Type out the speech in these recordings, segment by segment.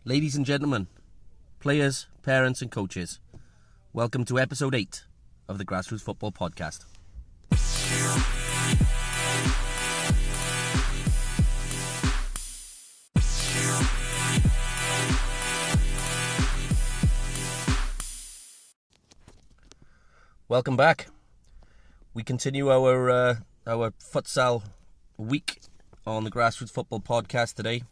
Ladies and gentlemen, players, parents and coaches, welcome to episode 8 of the Grassroots Football Podcast. Welcome back. We continue our futsal week on the Grassroots Football Podcast today.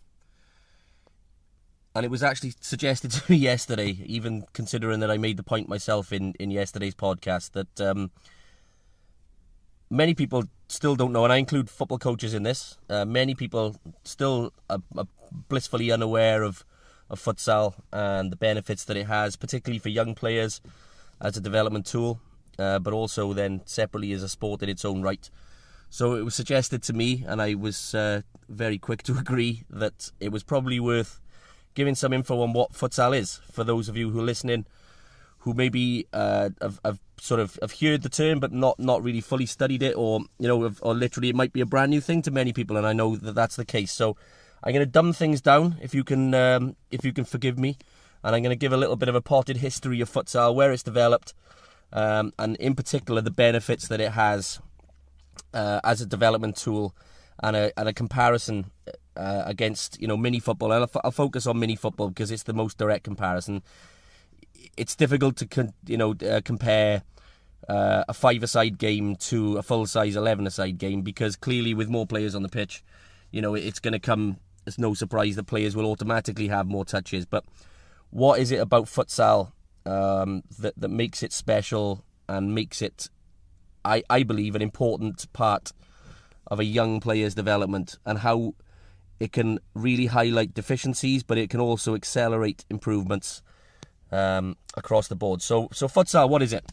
And it was actually suggested to me yesterday, even considering that I made the point myself in yesterday's podcast, that many people still don't know, and I include football coaches in this, many people still are blissfully unaware of futsal and the benefits that it has, particularly for young players as a development tool, but also then separately as a sport in its own right. So it was suggested to me, and I was very quick to agree that it was probably worth giving some info on what futsal is for those of you who are listening, who maybe have heard the term but not really fully studied it, or or literally it might be a brand new thing to many people, and I know that that's the case. So I'm going to dumb things down, if you can forgive me, and I'm going to give a little bit of a potted history of futsal, where it's developed, and in particular the benefits that it has as a development tool, and a comparison against mini football. And I'll focus on mini football because it's the most direct comparison. It's difficult to compare a 5-a-side game to a full-size 11-a-side game, because clearly with more players on the pitch, it's going to come as no surprise that players will automatically have more touches. But what is it about futsal that makes it special and makes it, I believe, an important part of a young player's development, and how it can really highlight deficiencies, but it can also accelerate improvements across the board. So futsal, what is it?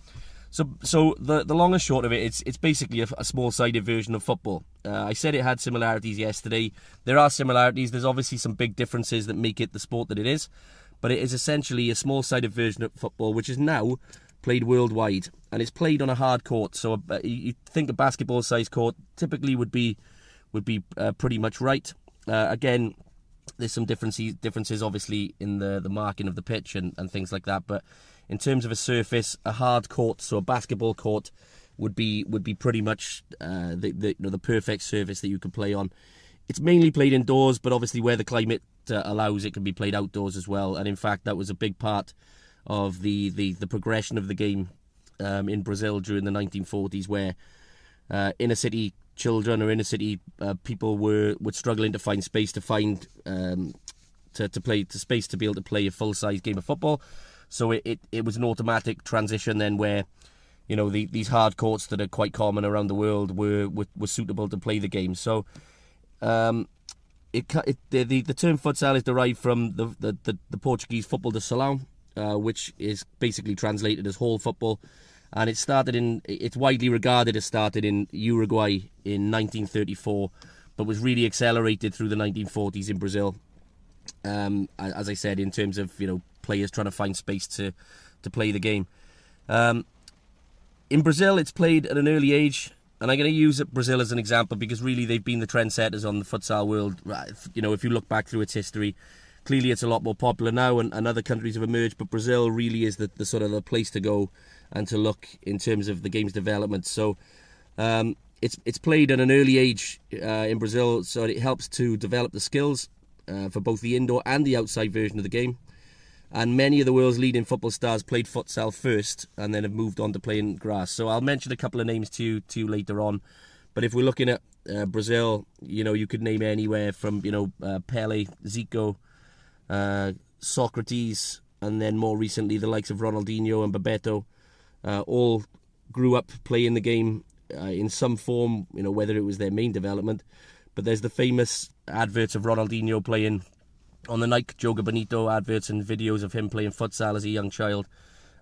So the long and short of it, it's basically a small-sided version of football. I said it had similarities yesterday. There are similarities. There's obviously some big differences that make it the sport that it is, but it is essentially a small-sided version of football, which is now played worldwide, and it's played on a hard court. So you think a basketball-sized court typically would be pretty much right. Again, there's some differences obviously in the marking of the pitch and things like that. But in terms of a surface, a hard court, so a basketball court, would be pretty much the perfect surface that you could play on. It's mainly played indoors, but obviously where the climate allows, it can be played outdoors as well. And in fact, that was a big part of the progression of the game in Brazil during the 1940s, where inner city children or inner city people were struggling to find space to find space to be able to play a full size game of football. So it was an automatic transition then, where these hard courts that are quite common around the world were suitable to play the game. So the term futsal is derived from the Portuguese futebol de salão, which is basically translated as hall football, and it's widely regarded as started in Uruguay in 1934, but was really accelerated through the 1940s in Brazil. As I said, in terms of players trying to find space to play the game. In Brazil, it's played at an early age, and I'm going to use Brazil as an example because really they've been the trendsetters on the futsal world. If you look back through its history, clearly it's a lot more popular now, and other countries have emerged, but Brazil really is the sort of the place to go and to look in terms of the game's development. So it's played at an early age in Brazil, so it helps to develop the skills for both the indoor and the outside version of the game. And many of the world's leading football stars played futsal first and then have moved on to playing grass. So I'll mention a couple of names to you later on. But if we're looking at Brazil, you could name anywhere from Pele, Zico, Socrates, and then more recently the likes of Ronaldinho and Bebeto. All grew up playing the game in some form, whether it was their main development. But there's the famous adverts of Ronaldinho playing on the Nike Joga Bonito adverts and videos of him playing futsal as a young child.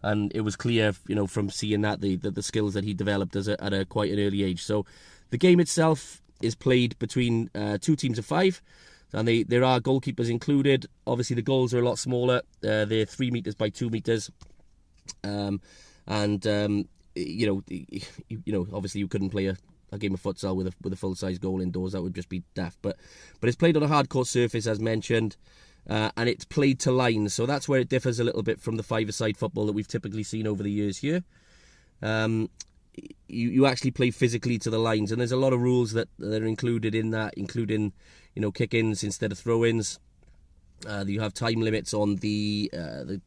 And it was clear, from seeing that the skills that he developed at a quite an early age. So the game itself is played between two teams of 5. And there are goalkeepers included. Obviously, the goals are a lot smaller. They're 3 meters by 2 meters. Obviously you couldn't play a game of futsal with a full size goal indoors. That would just be daft. But it's played on a hard court surface, as mentioned. and it's played to lines. So that's where it differs a little bit from the five-a-side football that we've typically seen over the years here. You actually play physically to the lines, and there's a lot of rules that are included in that, including kick-ins instead of throw-ins. You have time limits on the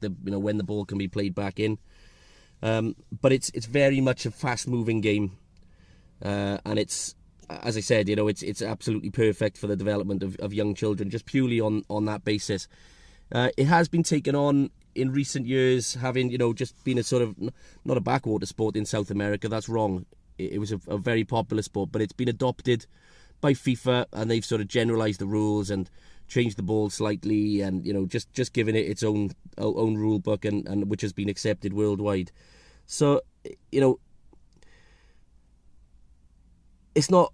when the ball can be played back in. But it's very much a fast-moving game, and it's, as I said, it's absolutely perfect for the development of young children, just purely on that basis. It has been taken on in recent years, having just been a sort of, not a backwater sport in South America. That's wrong. It was a very popular sport, but it's been adopted by FIFA, and they've sort of generalised the rules and changed the ball slightly, and just given it its own rule book, and which has been accepted worldwide. So it's not,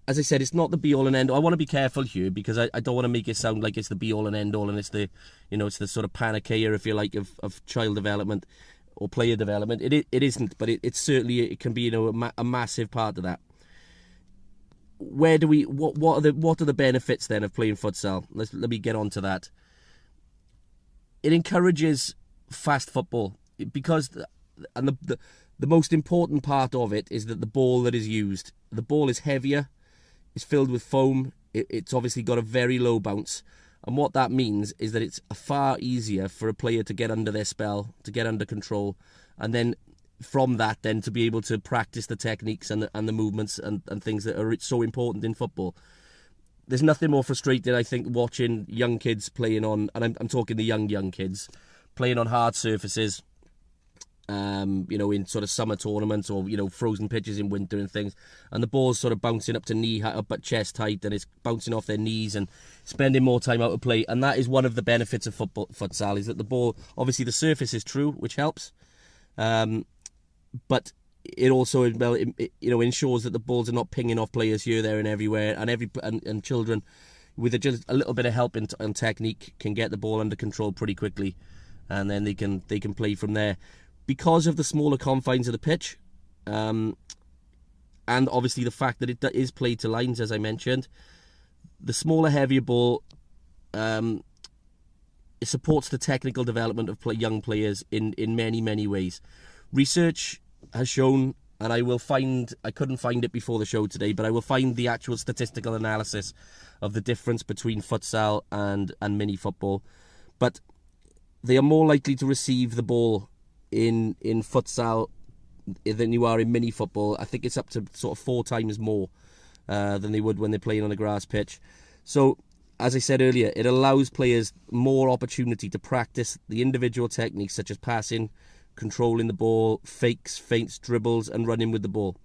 as I said, it's not the be all and end all. I want to be careful here, because I don't want to make it sound like it's the be all and end all, and it's the it's the sort of panacea, if you like, of child development or player development. It isn't, but it certainly, it can be a massive part of that. Where do we what are the benefits then of playing futsal? Let me get on to that. It encourages fast football, because the most important part of it is that the ball that is used, the ball is heavier, it's filled with foam, it's obviously got a very low bounce, and what that means is that it's far easier for a player to get under their spell, to get under control, and then from that then to be able to practice the techniques and the movements and things that are so important in football. There's nothing more frustrating, I think, watching young kids playing on, and I'm talking the young kids, playing on hard surfaces, in sort of summer tournaments, or frozen pitches in winter and things, and the ball's sort of bouncing up to knee height, up at chest height, and it's bouncing off their knees and spending more time out of play. And that is one of the benefits of futsal, is that the ball, obviously the surface is true, which helps, but it also ensures that the balls are not pinging off players here, there, and everywhere, and children with just a little bit of help and technique can get the ball under control pretty quickly, and then they can play from there. Because of the smaller confines of the pitch, and obviously the fact that it is played to lines, as I mentioned, the smaller, heavier ball, it supports the technical development of young players in many ways. Research has shown, and I couldn't find it before the show today, but I will find the actual statistical analysis of the difference between futsal and mini football. But they are more likely to receive the ball in futsal than you are in mini football. I think it's up to sort of 4 times more than they would when they're playing on a grass pitch. So, as I said earlier, it allows players more opportunity to practice the individual techniques such as passing, controlling the ball, fakes, feints, dribbles, and running with the ball.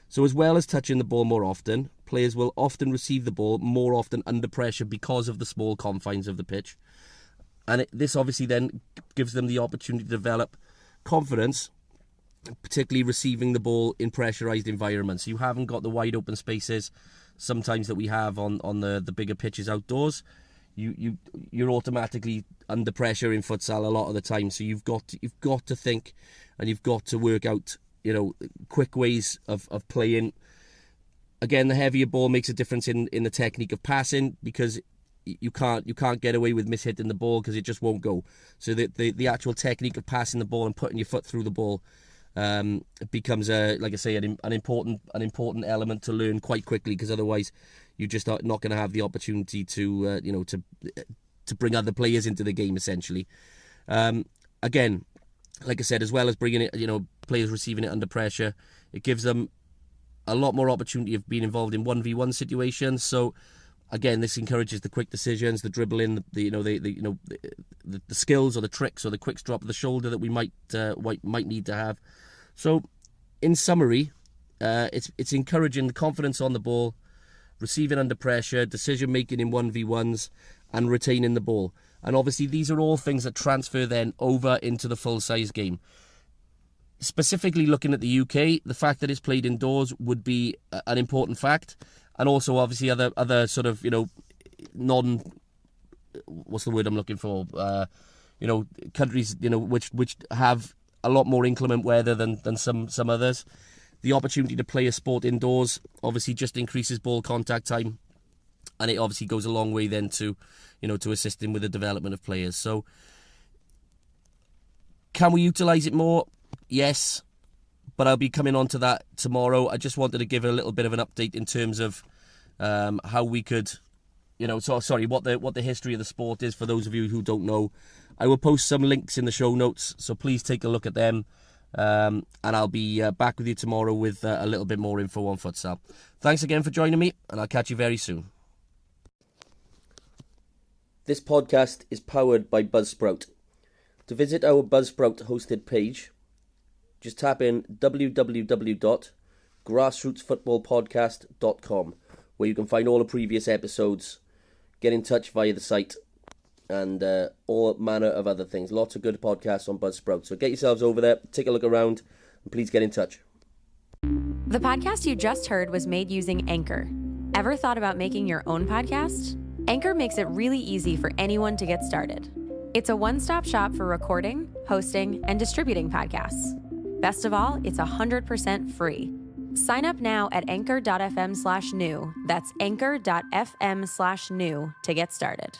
So as well as touching the ball more often, players will often receive the ball more often under pressure because of the small confines of the pitch. And this obviously then gives them the opportunity to develop confidence, particularly receiving the ball in pressurised environments. You haven't got the wide open spaces sometimes that we have on the bigger pitches outdoors. You're automatically under pressure in futsal a lot of the time, so you've got to think, and you've got to work out quick ways of playing. Again, the heavier ball makes a difference in the technique of passing, because you can't get away with mishitting the ball, because it just won't go. So the actual technique of passing the ball and putting your foot through the ball becomes like I say, an important element to learn quite quickly, because otherwise you're just not going to have the opportunity to bring other players into the game, essentially. Again, like I said, as well as bringing it, players receiving it under pressure, it gives them a lot more opportunity of being involved in 1v1 situations. So again, this encourages the quick decisions, the dribbling, the skills or the tricks or the quick drop of the shoulder that we might need to have. So, in summary, it's encouraging the confidence on the ball, receiving under pressure, decision making in 1v1s, and retaining the ball. And obviously, these are all things that transfer then over into the full size game. Specifically looking at the UK, the fact that it's played indoors would be an important fact. And also, obviously, other sort of, what's the word I'm looking for? Countries, which have a lot more inclement weather than some others. The opportunity to play a sport indoors obviously just increases ball contact time. And it obviously goes a long way then to, to assisting with the development of players. So, can we utilise it more? Yes, but I'll be coming on to that tomorrow. I just wanted to give a little bit of an update in terms of how we could, what the history of the sport is for those of you who don't know. I will post some links in the show notes, so please take a look at them. And I'll be back with you tomorrow with a little bit more info on futsal. Thanks again for joining me, and I'll catch you very soon. This podcast is powered by Buzzsprout. To visit our Buzzsprout hosted page, just tap in www.grassrootsfootballpodcast.com, where you can find all the previous episodes, get in touch via the site, and all manner of other things. Lots of good podcasts on Buzzsprout. So get yourselves over there, take a look around, and please get in touch. The podcast you just heard was made using Anchor. Ever thought about making your own podcast? Anchor makes it really easy for anyone to get started. It's a one-stop shop for recording, hosting, and distributing podcasts. Best of all, it's 100% free. Sign up now at anchor.fm/new. That's anchor.fm/new to get started.